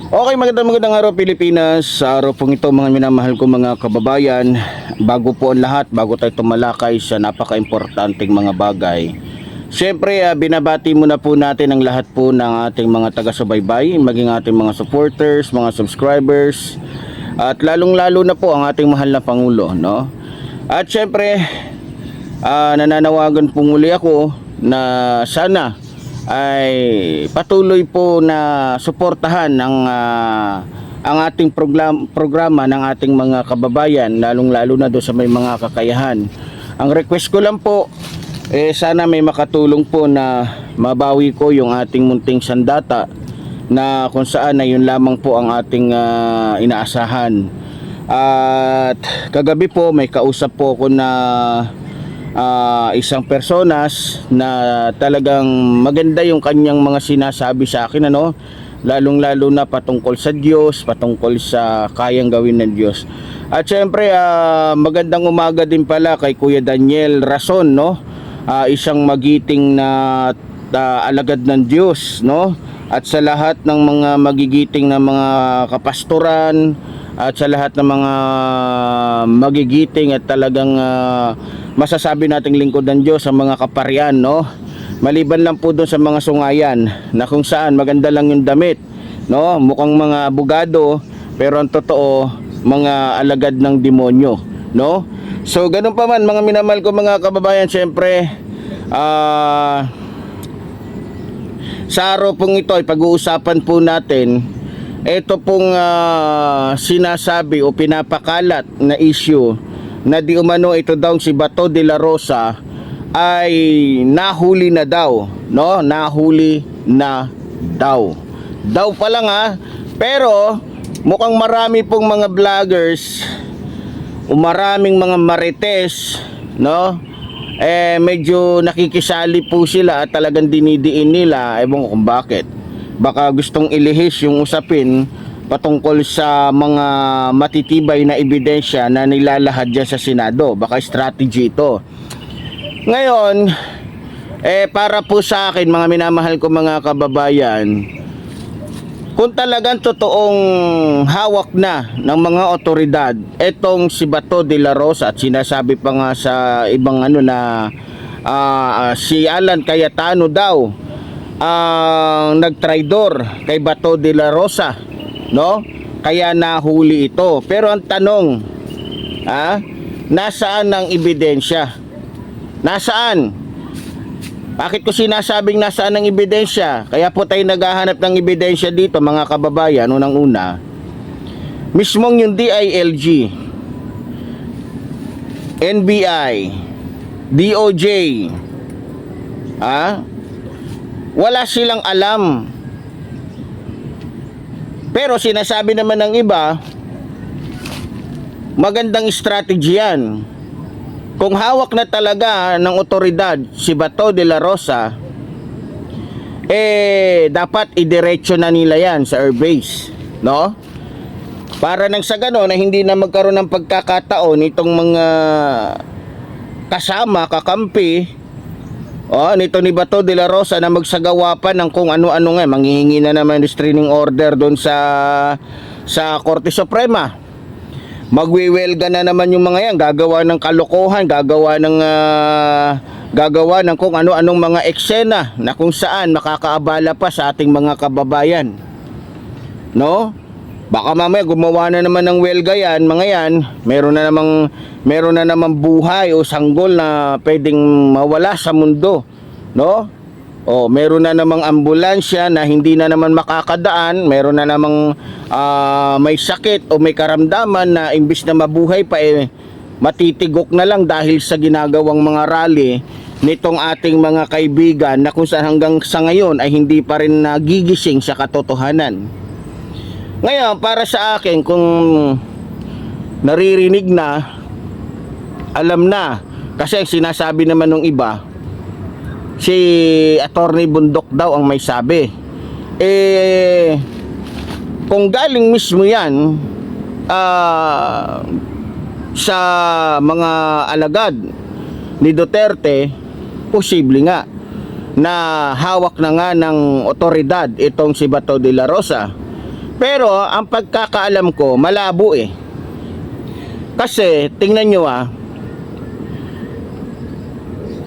Okay, magandang araw Pilipinas. Sa araw pong ito mga minamahal ko mga kababayan, bago po ang lahat, bago tayo tumalakay sa napaka-importanting mga bagay, siyempre binabati muna po natin ang lahat po ng ating mga taga-subaybay, maging ating mga supporters, mga subscribers, at lalong-lalo na po ang ating mahal na Pangulo, no? At siyempre, nananawagan po muli ako na sana ay patuloy po na suportahan ang ating programa ng ating mga kababayan, lalong-lalo na doon sa may mga kakayahan. Ang request ko lang po, sana may makatulong po na mabawi ko yung ating munting sandata na kung saan na yun lamang po ang ating inaasahan. At kagabi po may kausap po ako na isang personas na talagang maganda yung kanyang mga sinasabi sa akin, ano, lalong-lalo na patungkol sa Diyos, patungkol sa kayang gawin ng Diyos. At syempre magandang umaga din pala kay Kuya Daniel Rason, no? Isang magiting na alagad ng Diyos, no? At sa lahat ng mga magigiting na mga kapastoran, at sa lahat ng mga magigiting at talagang masasabi nating lingkod ng Diyos sa mga kaparian, no? Maliban lang po doon sa mga sungayan na kung saan maganda lang yung damit, no? Mukhang mga abogado pero ang totoo mga alagad ng demonyo, no? So ganun pa man mga minamahal ko mga kababayan, syempre sa araw pong ito ay pag-uusapan po natin ito pong sinasabi o pinapakalat na issue na di umano ito daw si Bato de la Rosa ay nahuli na daw, no? Nahuli na daw. Daw pa lang pero mukhang marami pong mga vloggers o maraming mga marites, no? Medyo nakikisali po sila at talagang dinidiin nila, ewan ko kung bakit. Baka gustong ilihis yung usapin patungkol sa mga matitibay na ebidensya na nilalahad dyan sa Senado. Baka strategy ito. Ngayon, para po sa akin mga minamahal ko mga kababayan, kung talagang totoong hawak na ng mga otoridad etong si Bato de la Rosa, at sinasabi pa nga sa ibang na si Alan Cayetano daw ang nagtraidor kay Bato de la Rosa, no? Kaya nahuli ito. Pero ang tanong, nasaan ang ebidensya? Nasaan? Bakit ko sinasabing nasaan ang ebidensya? Kaya po tayo naghahanap ng ebidensya dito mga kababayan. Unang-una, mismong yung DILG, NBI, DOJ, wala silang alam. Pero sinasabi naman ng iba, magandang strategy yan. Kung hawak na talaga ng otoridad si Bato de la Rosa, dapat idiretso na nila yan sa airbase, no? Para nang sa gano'n na hindi na magkaroon ng pagkakataon itong mga kasama, kakampi nito ni Bato de la Rosa na magsagawa pa ng kung ano-ano manghihingi na naman restraining order doon sa Korte Suprema. Magwiwelga na naman yung mga yan, gagawa ng kalokohan, gagawa ng kung ano-anong mga eksena na kung saan makakaabala pa sa ating mga kababayan, no? Baka mamaya gumawa na naman ng welga yan, mga yan, meron na namang buhay o sanggol na pwedeng mawala sa mundo, no? O meron na namang ambulansya na hindi na naman makakadaan, meron na namang may sakit o may karamdaman na imbis na mabuhay pa matitigok na lang dahil sa ginagawang mga rally nitong ating mga kaibigan na kung saan hanggang sa ngayon ay hindi pa rin nagigising sa katotohanan. Ngayon, para sa akin, kung naririnig na, alam na, kasi sinasabi naman ng iba, si Attorney Bundok daw ang may sabi. Kung galing mismo yan sa mga alagad ni Duterte, posible nga na hawak na nga ng otoridad itong si Bato de la Rosa. Pero ang pagkakaalam ko, malabo eh. Kasi tingnan nyo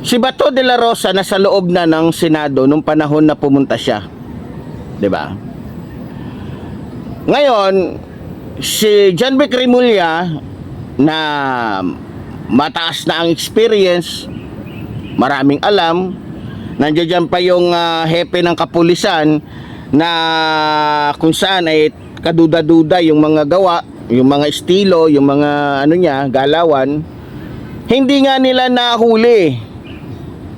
si Bato de la Rosa nasa loob na ng Senado nung panahon na pumunta siya. 'Di ba? Ngayon, si John Vic Remulla na mataas na ang experience, maraming alam, nandiyan pa yung hepe ng kapulisan na kung saan ay kaduda-duda yung mga gawa, yung mga estilo, yung mga galawan, hindi nga nila nahuli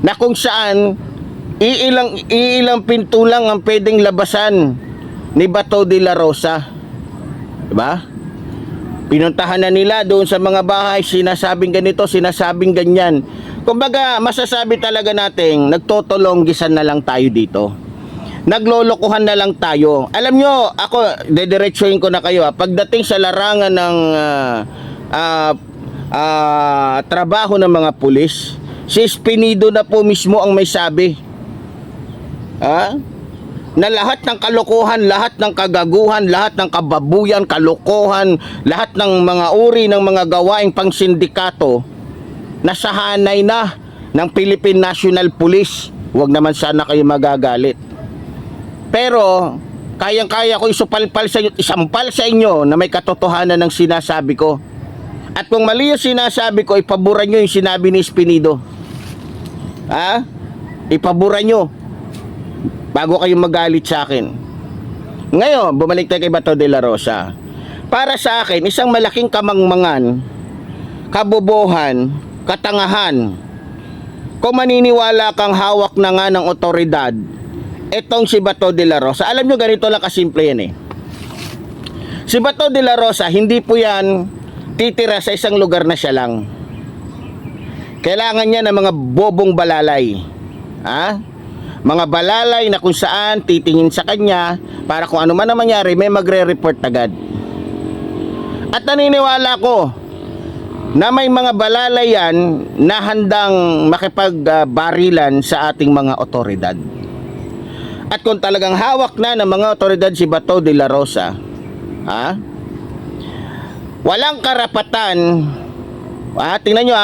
na kung saan iilang pinto lang ang pwedeng labasan ni Bato de la Rosa. Diba? Pinuntahan na nila doon sa mga bahay, sinasabing ganito, sinasabing ganyan. Kumbaga, masasabi talaga nating nagtotolonggisan na lang tayo dito. Naglolokohan na lang tayo. Alam nyo, ako, dediretsuhin ko na kayo. Pagdating sa larangan ng trabaho ng mga pulis, si Espinido na po mismo ang may sabi. Na lahat ng kalokohan, lahat ng kagaguhan, lahat ng kababuyan, kalokohan, lahat ng mga uri ng mga gawaing pangsindikato, nasahanay na ng Philippine National Police. Huwag naman sana kayo magagalit. Pero, kayang-kaya ko isampal sa inyo na may katotohanan ng sinasabi ko. At kung mali yung sinasabi ko, ipaburan nyo yung sinabi ni Espinido. Ipaburan nyo bago kayo magalit sa akin. Ngayon, bumalik tayo kay Bato de la Rosa. Para sa akin, isang malaking kamangmangan, kabobohan, katangahan. Kung maniniwala kang hawak na nga ng otoridad, etong si Bato de la Rosa, alam nyo, ganito lang kasimple yan eh. Si Bato de la Rosa, hindi po yan titira sa isang lugar na siya lang. Kailangan niya ng mga bobong balalay. Mga balalay na kung saan titingin sa kanya para kung ano man ang mangyari, may magre-report agad. At naniniwala ko na may mga balalay yan na handang makipagbarilan sa ating mga otoridad. At kung talagang hawak na ng mga otoridad si Bato de la Rosa, walang karapatan, tingnan nyo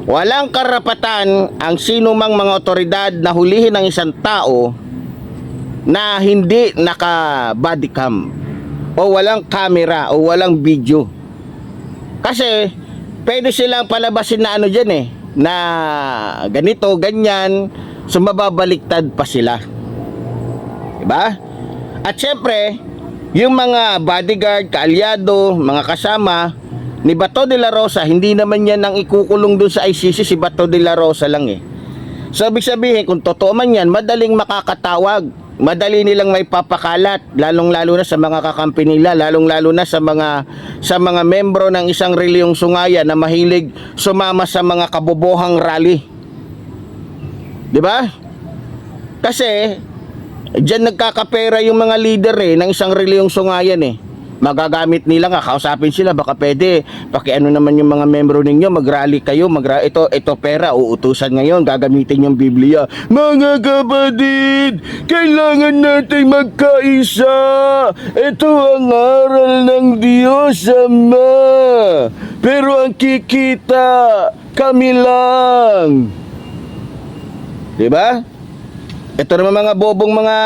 walang karapatan ang sino mang mga otoridad na hulihin ng isang tao na hindi naka body cam o walang camera o walang video. Kasi pwede silang palabasin na dyan na ganito, ganyan, sumababaliktad pa sila. Diba? At syempre, yung mga bodyguard, kaalyado, mga kasama ni Bato de la Rosa, hindi naman yan ang ikukulong dun sa ICC, si Bato de la Rosa lang So ibig sabihin, kung totoo man yan, madaling makakatawag, madali nilang may papakalat, lalong-lalo na sa mga kakampi nila, lalong-lalo na sa mga membro ng isang reliyong sungaya na mahilig sumama sa mga kabobohang rally. Diba? Kasi diyan nagkakapera yung mga leader ng isang reliyong sungayan Magagamit nila nga, kausapin sila, baka pwede pakiano naman yung mga membro ninyo, mag-rally kayo, ito pera, uutusan ngayon, gagamitin yung Biblia. Mga kapatid, kailangan natin magkaisa. Ito ang aral ng Diyos Ama. Pero ang kikita, kami lang. Diba? Ito naman mga bobong mga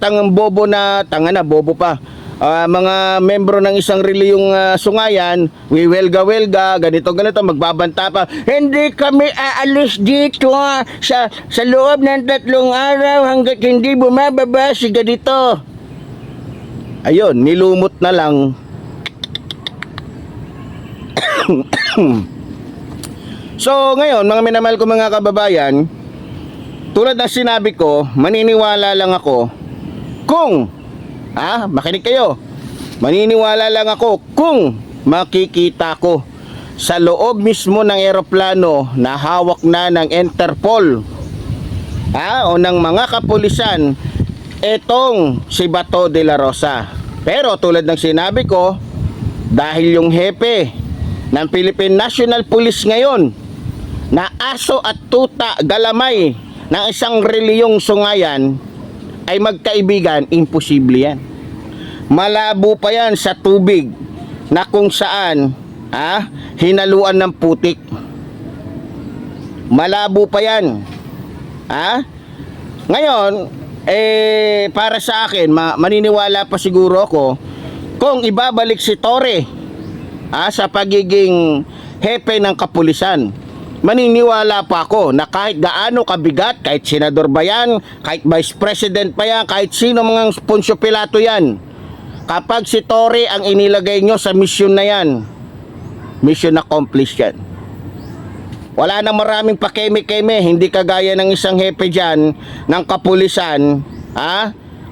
tangang bobo na, bobo pa. Mga membro ng isang reliyong sungayan, wiwelga-welga, ganito, magbabanta pa. Hindi kami aalis dito sa loob ng 3 araw hanggat hindi bumababa si ganito. Ayun, nilumot na lang. So ngayon, mga minamahal ko mga kababayan, tulad ng sinabi ko, maniniwala lang ako kung makinig kayo. Maniniwala lang ako kung makikita ko sa loob mismo ng eroplano na hawak na ng Interpol o ng mga kapulisan etong si Bato de la Rosa. Pero tulad ng sinabi ko, dahil yung hepe ng Philippine National Police ngayon na aso at tuta galamay ng isang reliyong sungayan ay magkaibigan, imposible yan. malabo pa yan sa tubig na kung saan hinaluan ng putik. Malabo pa yan. Ngayon, para sa akin, maniniwala pa siguro ako kung ibabalik si Torre sa pagiging hepe ng kapulisan. Maniniwala pa ako na kahit gaano kabigat, kahit senador ba yan, kahit vice president pa yan, kahit sino mga Poncio Pilato yan, kapag si Torre ang inilagay nyo sa mission na yan, mission accomplished yan. Wala nang maraming pakeme-keme, hindi kagaya ng isang hepe dyan ng kapulisan,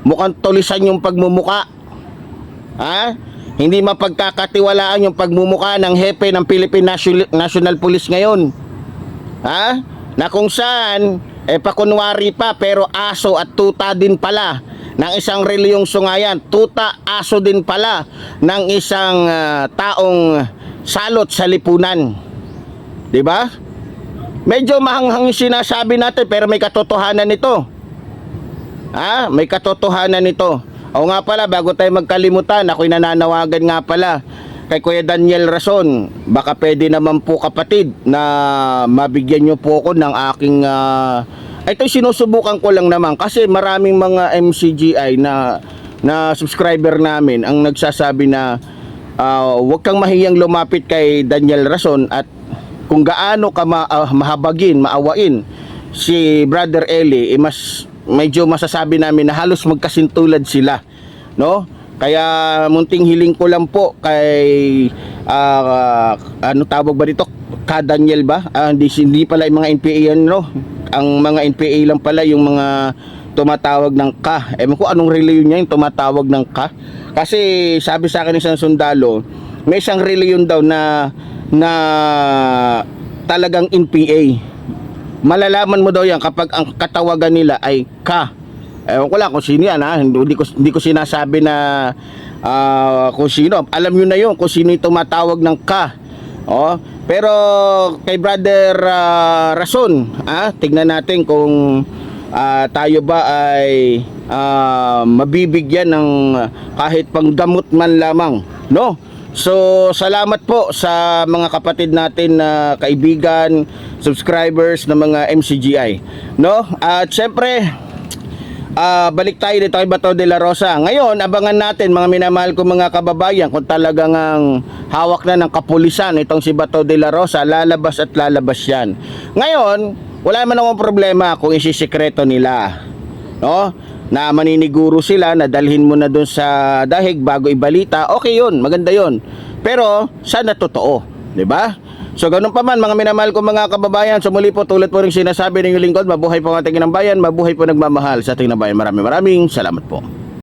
mukhang tulisan yung pagmumuka. Hindi mapagkakatiwalaan yung pagmumuka ng hepe ng Philippine National Police ngayon. Na kung saan pakunwari pa pero aso at tuta din pala ng isang reliyong sungayan, tuta, aso din pala ng isang taong salot sa lipunan. 'Di ba? Medyo mahanghang yung sinasabi natin pero may katotohanan nito. May katotohanan nito. O nga pala, bago tayo magkalimutan, ako'y nananawagan nga pala kay Kuya Daniel Rason. Baka pwede naman po kapatid na mabigyan nyo po ako ng aking ito sinusubukan ko lang naman kasi maraming mga MCGI na subscriber namin ang nagsasabi na huwag kang mahiyang lumapit kay Daniel Rason at kung gaano ka mahabagin, maawain si Brother Eli, medyo masasabi namin na halos magkasintulad sila, no? Kaya munting hiling ko lang po kay ano tawag ba dito? Ka Daniel ba? Hindi pala yung mga NPA yan, no? Ang mga NPA lang pala yung mga tumatawag ng ka. Ewan ko anong reliyon niya yung tumatawag ng ka. Kasi sabi sa akin isang sundalo, may isang reliyon daw na talagang NPA. Malalaman mo daw yan kapag ang katawagan nila ay ka. Ewan ko lang kung sino yan, hindi ko sinasabi na kung sino. Alam nyo na yun kung sino yung tumatawag ng ka. Pero kay Brother Rason, tignan natin kung tayo ba ay mabibigyan ng kahit panggamot man lamang, no? So salamat po sa mga kapatid natin na kaibigan, subscribers ng mga MCGI, no? At syempre balik tayo dito kay Bato de la Rosa. Ngayon, abangan natin mga minamahal ko mga kababayan kung talagang ang hawak na ng kapulisan itong si Bato de la Rosa, lalabas at lalabas yan. Ngayon, wala man akong problema kung isisikreto nila, no? Na maniniguro sila na dalhin mo na doon sa dahig bago ibalita, okay yun, maganda yun. Pero sana totoo, 'di ba? So ganun pa man mga minamahal ko mga kababayan, so muli po tulad po rin sinasabi ng lingkod, mabuhay po ang ating inang bayan, mabuhay po nagmamahal sa ating bayan. Maraming salamat po.